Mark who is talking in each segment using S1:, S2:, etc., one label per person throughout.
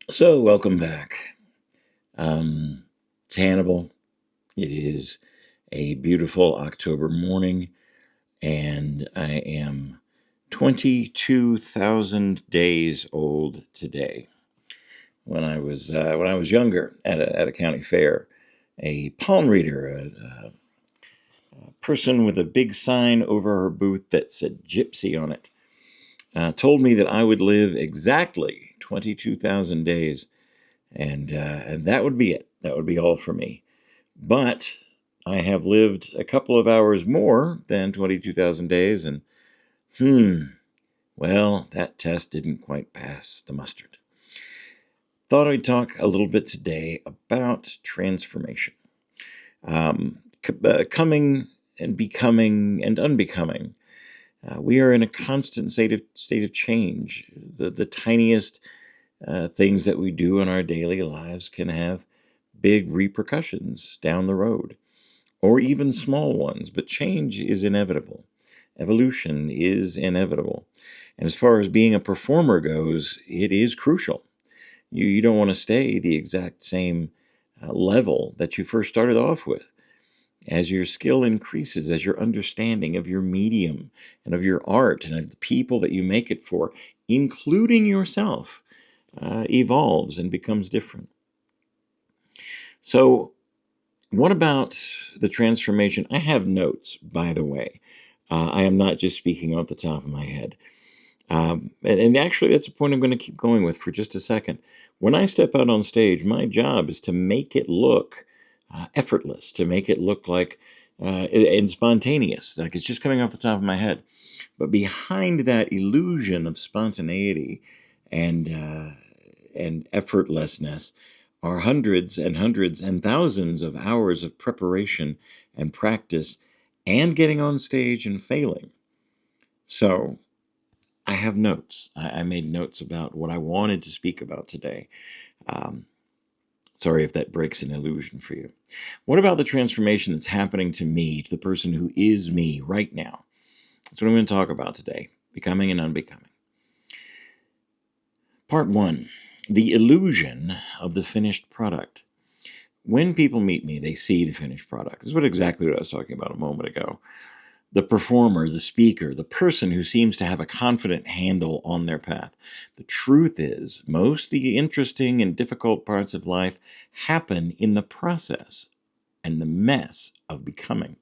S1: So, welcome back. It's Hannibal. It is a beautiful October morning, and I am 22,000 days old today. When I was younger at a county fair, a palm reader, a person with a big sign over her booth that said "Gypsy" on it, told me that I would live exactly 22,000 days, and that would be it. That would be all for me. But I have lived a couple of hours more than 22,000 days, and well, that test didn't quite pass the mustard. Thought I'd talk a little bit today about transformation. Coming and becoming and unbecoming. We are in a constant state of change. The tiniest things that we do in our daily lives can have big repercussions down the road, or even small ones, but change is inevitable. Evolution is inevitable. And as far as being a performer goes, it is crucial. You don't want to stay the exact same level that you first started off with. As your skill increases, as your understanding of your medium and of your art and of the people that you make it for, including yourself, evolves and becomes different. So, what about the transformation? I have notes, by the way. I am not just speaking off the top of my head. And actually, that's a point I'm going to keep going with for just a second. When I step out on stage, my job is to make it look effortless, to make it look like and spontaneous, like it's just coming off the top of my head. But behind that illusion of spontaneity and effortlessness are hundreds and hundreds and thousands of hours of preparation and practice and getting on stage and failing. So I have notes. I made notes about what I wanted to speak about today. Um, Sorry if that breaks an illusion for you. What about the transformation that's happening to me, to the person who is me right now? That's what I'm going to talk about today, becoming and unbecoming. Part 1, the illusion of the finished product. When people meet me, they see the finished product. This is exactly what I was talking about a moment ago. The performer, the speaker, the person who seems to have a confident handle on their path. The truth is, most of the interesting and difficult parts of life happen in the process and the mess of becoming.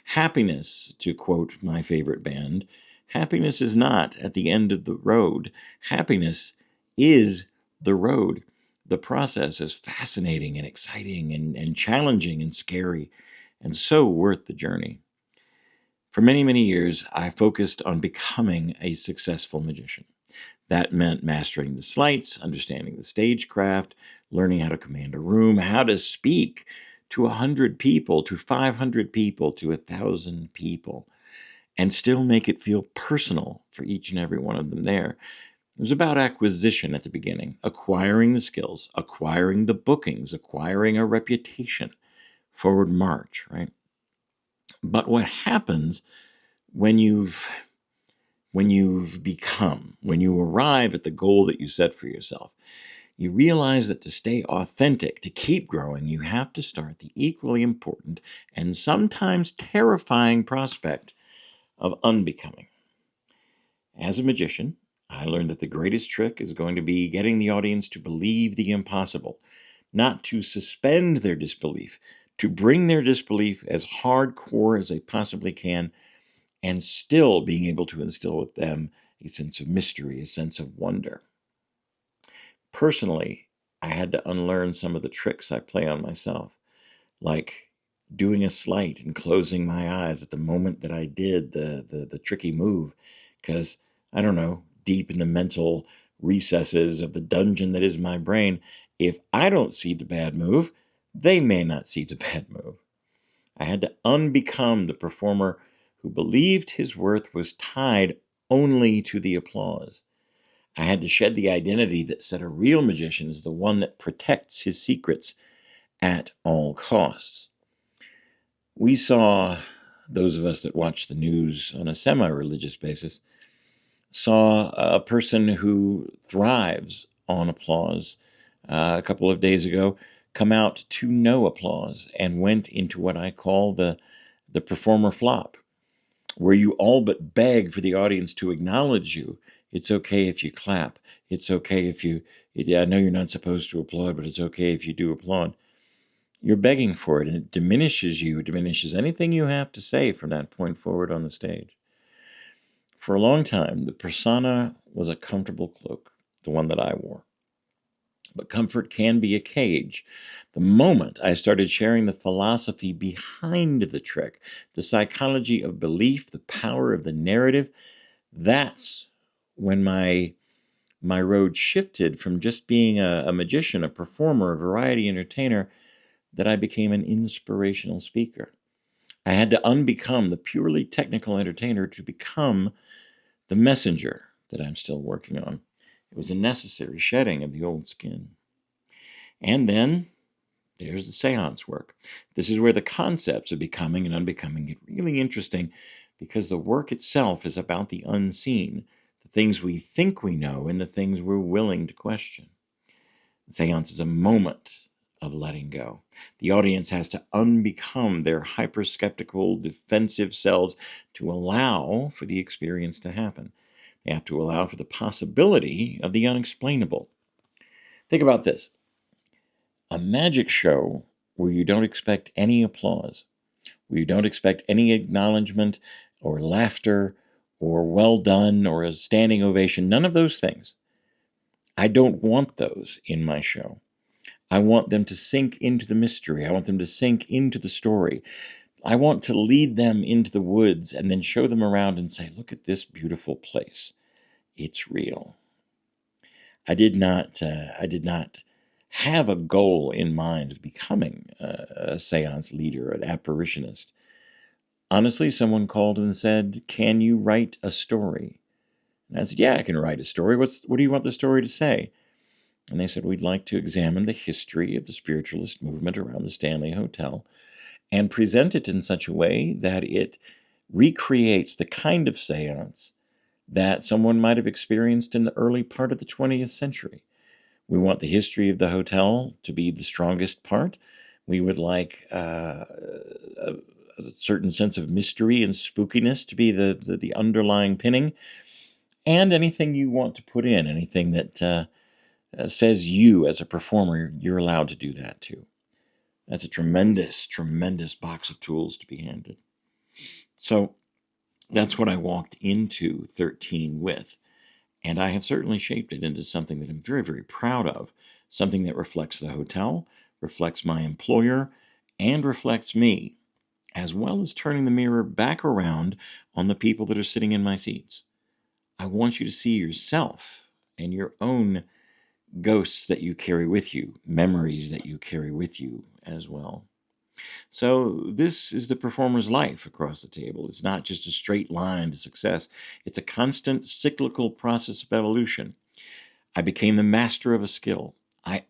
S1: Happiness, to quote my favorite band, happiness is not at the end of the road. Happiness is the road. The process is fascinating and exciting and challenging and scary, and so worth the journey. For many, many years, I focused on becoming a successful magician. That meant mastering the sleights, understanding the stagecraft, learning how to command a room, how to speak to 100 people, to 500 people, to 1,000 people, and still make it feel personal for each and every one of them there. It was about acquisition at the beginning, acquiring the skills, acquiring the bookings, acquiring a reputation, forward march, right? But what happens when when you arrive at the goal that you set for yourself, you realize that to stay authentic, to keep growing, you have to start the equally important and sometimes terrifying prospect of unbecoming. As a magician, I learned that the greatest trick is going to be getting the audience to believe the impossible, not to suspend their disbelief, to bring their disbelief as hardcore as they possibly can, and still being able to instill with them a sense of mystery, a sense of wonder. Personally, I had to unlearn some of the tricks I play on myself, like doing a sleight and closing my eyes at the moment that I did the tricky move, because, I don't know, deep in the mental recesses of the dungeon that is my brain, if I don't see the bad move, they may not see the bad move. I had to unbecome the performer who believed his worth was tied only to the applause. I had to shed the identity that said a real magician is the one that protects his secrets at all costs. We saw, those of us that watch the news on a semi religious basis, Saw a person who thrives on applause a couple of days ago come out to no applause and went into what I call the performer flop, where you all but beg for the audience to acknowledge you. It's okay if you clap. It's okay if you, I know you're not supposed to applaud, but it's okay if you do applaud. You're begging for it, and it diminishes you, it diminishes anything you have to say from that point forward on the stage. For a long time, the persona was a comfortable cloak, the one that I wore. But comfort can be a cage. The moment I started sharing the philosophy behind the trick, the psychology of belief, the power of the narrative, that's when my road shifted from just being a magician, a performer, a variety entertainer, that I became an inspirational speaker. I had to unbecome the purely technical entertainer to become the messenger that I'm still working on. It was a necessary shedding of the old skin. And then there's the seance work. This is where the concepts of becoming and unbecoming get really interesting, because the work itself is about the unseen, the things we think we know and the things we're willing to question. Seance is a moment of letting go. The audience has to unbecome their hyper-skeptical, defensive selves to allow for the experience to happen. They have to allow for the possibility of the unexplainable. Think about this. A magic show where you don't expect any applause, where you don't expect any acknowledgement or laughter or well done or a standing ovation, none of those things. I don't want those in my show. I want them to sink into the mystery. I want them to sink into the story. I want to lead them into the woods and then show them around and say, look at this beautiful place. It's real. I did not have a goal in mind of becoming a seance leader, an apparitionist. Honestly, someone called and said, can you write a story? And I said, yeah, I can write a story. What do you want the story to say? And they said, we'd like to examine the history of the spiritualist movement around the Stanley Hotel and present it in such a way that it recreates the kind of seance that someone might have experienced in the early part of the 20th century. We want the history of the hotel to be the strongest part. We would like a certain sense of mystery and spookiness to be the underlying pinning. And anything you want to put in, anything that says you as a performer, you're allowed to do that too. That's a tremendous, tremendous box of tools to be handed. So that's what I walked into 13 with. And I have certainly shaped it into something that I'm very, very proud of. Something that reflects the hotel, reflects my employer, and reflects me, as well as turning the mirror back around on the people that are sitting in my seats. I want you to see yourself and your own ghosts that you carry with you, memories that you carry with you as well. So this is the performer's life across the table. It's not just a straight line to success. It's a constant cyclical process of evolution. I became the master of a skill. I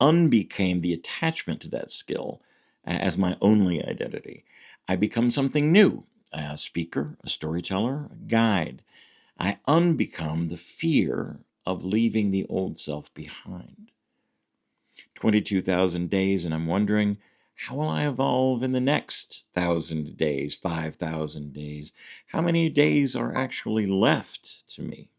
S1: unbecame the attachment to that skill as my only identity. I become something new, a speaker, a storyteller, a guide. I unbecome the fear of leaving the old self behind. 22,000 days, and I'm wondering, how will I evolve in the next 1,000 days, 5,000 days? How many days are actually left to me?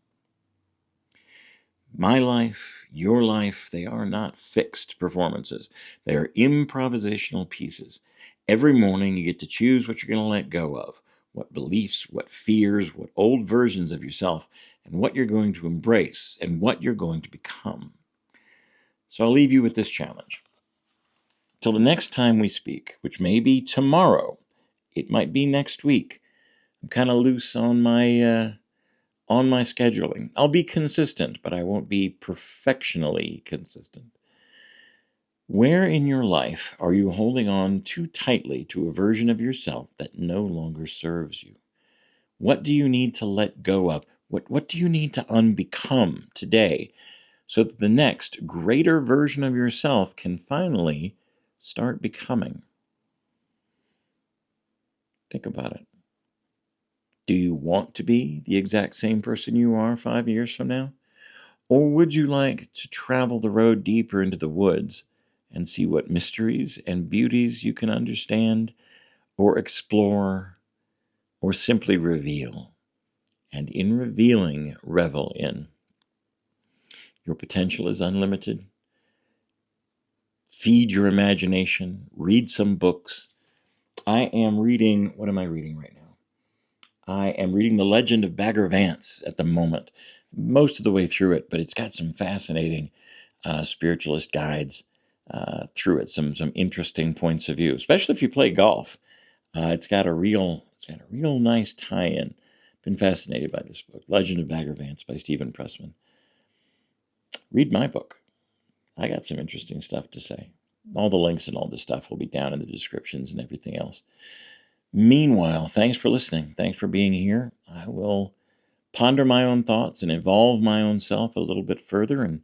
S1: My life, your life, they are not fixed performances. They are improvisational pieces. Every morning you get to choose what you're going to let go of, what beliefs, what fears, what old versions of yourself, and what you're going to embrace and what you're going to become. So I'll leave you with this challenge. Till the next time we speak, which may be tomorrow, it might be next week. I'm kind of loose on my scheduling. I'll be consistent, but I won't be perfectionally consistent. Where in your life are you holding on too tightly to a version of yourself that no longer serves you? What do you need to let go of? What do you need to unbecome today so that the next greater version of yourself can finally start becoming? Think about it. Do you want to be the exact same person you are 5 years from now? Or would you like to travel the road deeper into the woods and see what mysteries and beauties you can understand or explore or simply reveal? And in revealing, revel in. Your potential is unlimited. Feed your imagination. Read some books. I am reading, what am I reading right now? I am reading The Legend of Bagger Vance at the moment. Most of the way through it, but it's got some fascinating spiritualist guides through it. Some interesting points of view, especially if you play golf. It's got a real nice tie-in. Been fascinated by this book, Legend of Bagger Vance by Stephen Pressman. Read my book. I got some interesting stuff to say. All the links and all this stuff will be down in the descriptions and everything else. Meanwhile, thanks for listening. Thanks for being here. I will ponder my own thoughts and evolve my own self a little bit further and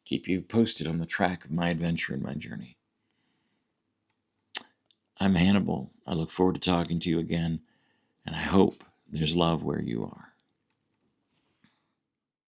S1: keep you posted on the track of my adventure and my journey. I'm Hannibal. I look forward to talking to you again, and I hope there's love where you are.